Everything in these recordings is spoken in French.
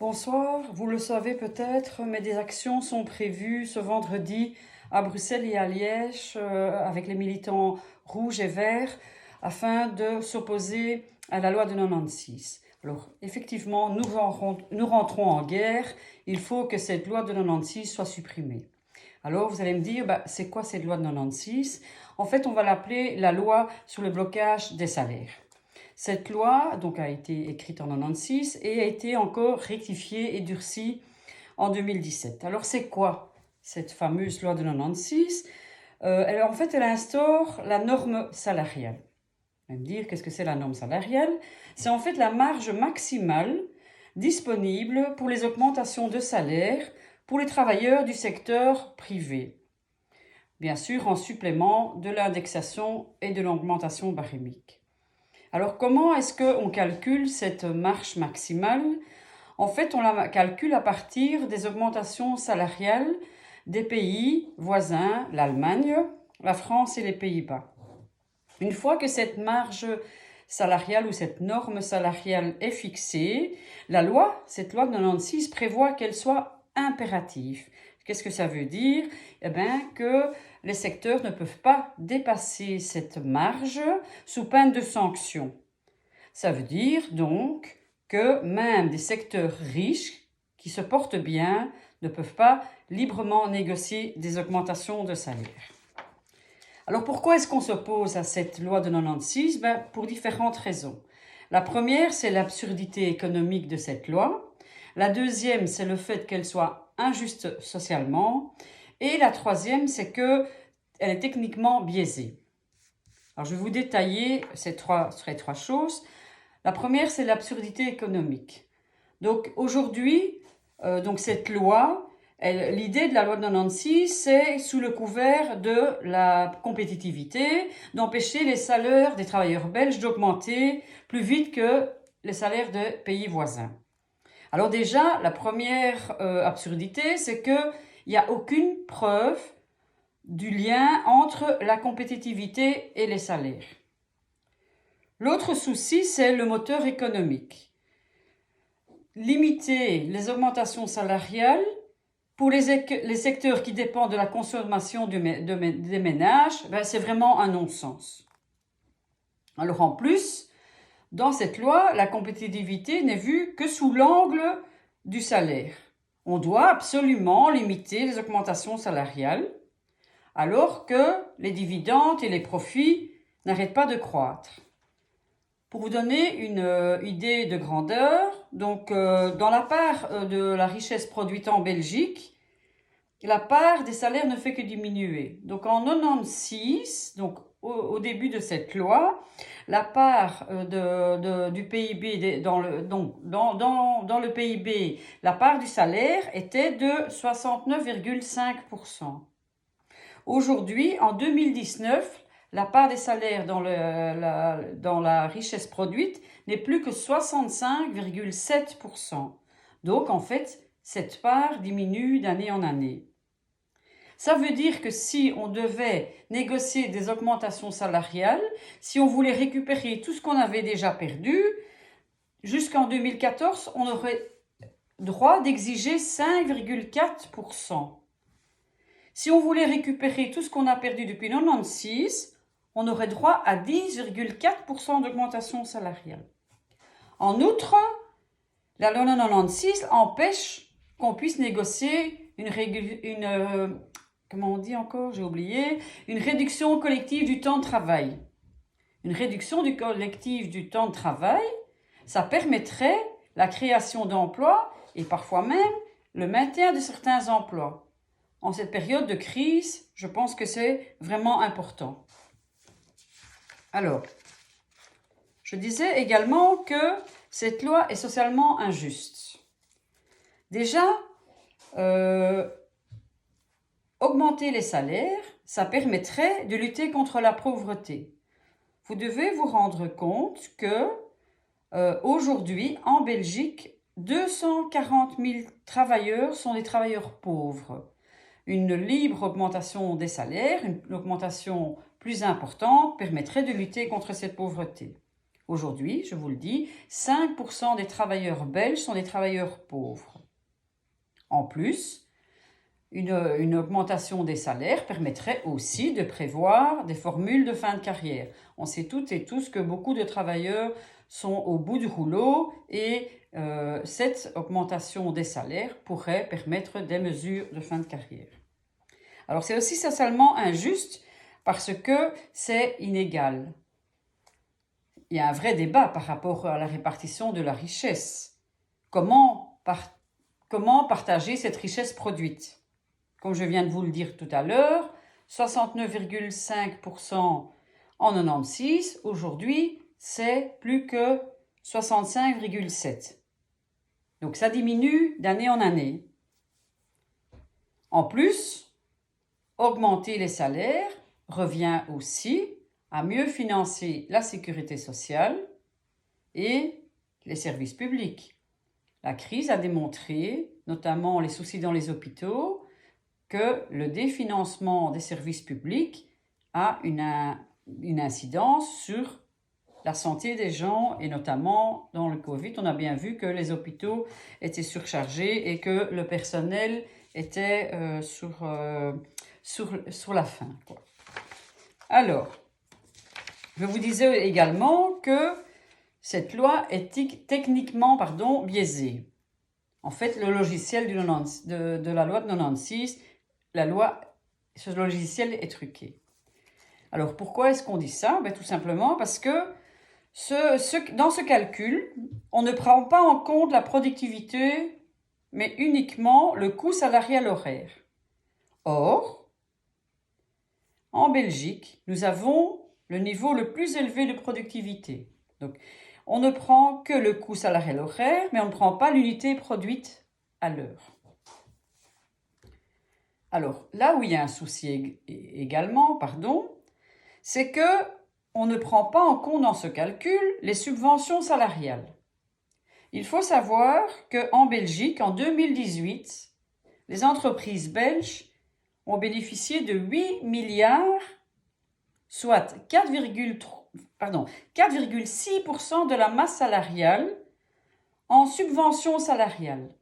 Bonsoir, vous le savez peut-être, mais des actions sont prévues ce vendredi à Bruxelles et à Liège avec les militants rouges et verts afin de s'opposer à la loi de 96. Alors effectivement, nous rentrons en guerre, il faut que cette loi de 96 soit supprimée. Alors vous allez me dire, c'est quoi cette loi de 96? En fait, on va l'appeler la loi sur le blocage des salaires. Cette loi donc, a été écrite en 96 et a été encore rectifiée et durcie en 2017. Alors c'est quoi cette fameuse loi de 96? En fait, elle instaure la norme salariale. Vous allez me dire, qu'est-ce que c'est la norme salariale? C'est en fait la marge maximale disponible pour les augmentations de salaire pour les travailleurs du secteur privé. Bien sûr, en supplément de l'indexation et de l'augmentation barémique. Alors, comment est-ce qu'on calcule cette marge maximale? En fait, on la calcule à partir des augmentations salariales des pays voisins, l'Allemagne, la France et les Pays-Bas. Une fois que cette marge salariale ou cette norme salariale est fixée, cette loi de 96 prévoit qu'elle soit impérative. Qu'est-ce que ça veut dire? Eh bien, que les secteurs ne peuvent pas dépasser cette marge sous peine de sanctions. Ça veut dire donc que même des secteurs riches qui se portent bien ne peuvent pas librement négocier des augmentations de salaire. Alors pourquoi est-ce qu'on s'oppose à cette loi de 96? Pour différentes raisons. La première, c'est l'absurdité économique de cette loi. La deuxième, c'est le fait qu'elle soit injuste socialement. Et la troisième, c'est qu'elle est techniquement biaisée. Alors je vais vous détailler ces trois choses. La première, c'est l'absurdité économique. Donc aujourd'hui, cette loi, l'idée de la loi de 96, c'est sous le couvert de la compétitivité, d'empêcher les salaires des travailleurs belges d'augmenter plus vite que les salaires des pays voisins. Alors déjà, la première absurdité, c'est qu'il n'y a aucune preuve du lien entre la compétitivité et les salaires. L'autre souci, c'est le moteur économique. Limiter les augmentations salariales pour les secteurs qui dépendent de la consommation des ménages, c'est vraiment un non-sens. Alors en plus, dans cette loi, la compétitivité n'est vue que sous l'angle du salaire. On doit absolument limiter les augmentations salariales, alors que les dividendes et les profits n'arrêtent pas de croître. Pour vous donner une idée de grandeur, dans la part de la richesse produite en Belgique, la part des salaires ne fait que diminuer. Donc en 96, au début de cette loi, la part du PIB dans le PIB, la part du salaire était de 69,5%. Aujourd'hui, en 2019, la part des salaires dans la richesse produite n'est plus que 65,7%. Donc, en fait, cette part diminue d'année en année. Ça veut dire que si on devait négocier des augmentations salariales, si on voulait récupérer tout ce qu'on avait déjà perdu, jusqu'en 2014, on aurait droit d'exiger 5,4%. Si on voulait récupérer tout ce qu'on a perdu depuis 96, on aurait droit à 10,4% d'augmentation salariale. En outre, la loi 96 empêche qu'on puisse négocier une réduction collective du temps de travail. Une réduction du collectif du temps de travail, ça permettrait la création d'emplois et parfois même le maintien de certains emplois. En cette période de crise, je pense que c'est vraiment important. Alors, je disais également que cette loi est socialement injuste. Déjà, augmenter les salaires, ça permettrait de lutter contre la pauvreté. Vous devez vous rendre compte que aujourd'hui, en Belgique, 240 000 travailleurs sont des travailleurs pauvres. Une libre augmentation des salaires, une augmentation plus importante permettrait de lutter contre cette pauvreté. Aujourd'hui, je vous le dis, 5% des travailleurs belges sont des travailleurs pauvres. En plus, une augmentation des salaires permettrait aussi de prévoir des formules de fin de carrière. On sait toutes et tous que beaucoup de travailleurs sont au bout du rouleau et cette augmentation des salaires pourrait permettre des mesures de fin de carrière. Alors c'est aussi socialement injuste parce que c'est inégal. Il y a un vrai débat par rapport à la répartition de la richesse. Comment partager cette richesse produite? Comme je viens de vous le dire tout à l'heure, 69,5% en 96, aujourd'hui, c'est plus que 65,7%. Donc ça diminue d'année en année. En plus, augmenter les salaires revient aussi à mieux financer la sécurité sociale et les services publics. La crise a démontré, notamment les soucis dans les hôpitaux, que le définancement des services publics a une incidence sur la santé des gens, et notamment dans le Covid, on a bien vu que les hôpitaux étaient surchargés et que le personnel était sur la fin, quoi. Alors, je vous disais également que cette loi est techniquement biaisée. En fait, le logiciel de la loi de 96, ce logiciel est truqué. Alors, pourquoi est-ce qu'on dit ça? Tout simplement parce que dans ce calcul, on ne prend pas en compte la productivité, mais uniquement le coût salarial horaire. Or, en Belgique, nous avons le niveau le plus élevé de productivité. Donc, on ne prend que le coût salarial horaire, mais on ne prend pas l'unité produite à l'heure. Alors, là où il y a un souci également, c'est que on ne prend pas en compte dans ce calcul les subventions salariales. Il faut savoir qu'en Belgique, en 2018, les entreprises belges ont bénéficié de 8 milliards, soit 4,6% de la masse salariale en subventions salariales.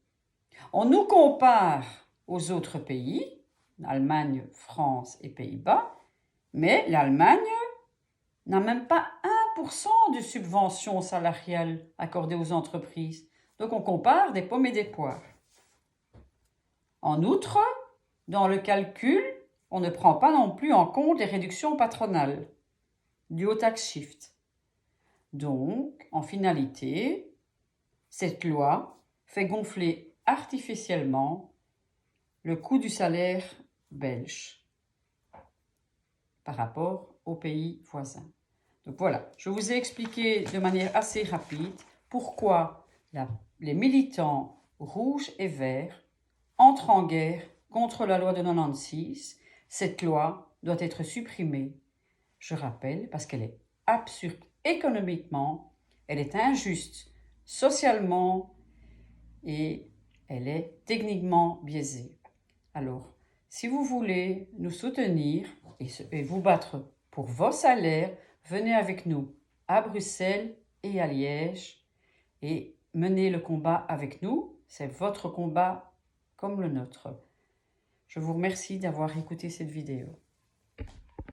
On nous compare aux autres pays, Allemagne, France et Pays-Bas, mais l'Allemagne n'a même pas 1% de subventions salariales accordées aux entreprises. Donc on compare des pommes et des poires. En outre, dans le calcul, on ne prend pas non plus en compte les réductions patronales dues au tax shift. Donc, en finalité, cette loi fait gonfler artificiellement le coût du salaire belge par rapport aux pays voisins. Donc voilà, je vous ai expliqué de manière assez rapide pourquoi les militants rouges et verts entrent en guerre contre la loi de 96. Cette loi doit être supprimée, je rappelle, parce qu'elle est absurde économiquement, elle est injuste socialement et elle est techniquement biaisée. Alors, si vous voulez nous soutenir et vous battre pour vos salaires, venez avec nous à Bruxelles et à Liège et menez le combat avec nous. C'est votre combat comme le nôtre. Je vous remercie d'avoir écouté cette vidéo.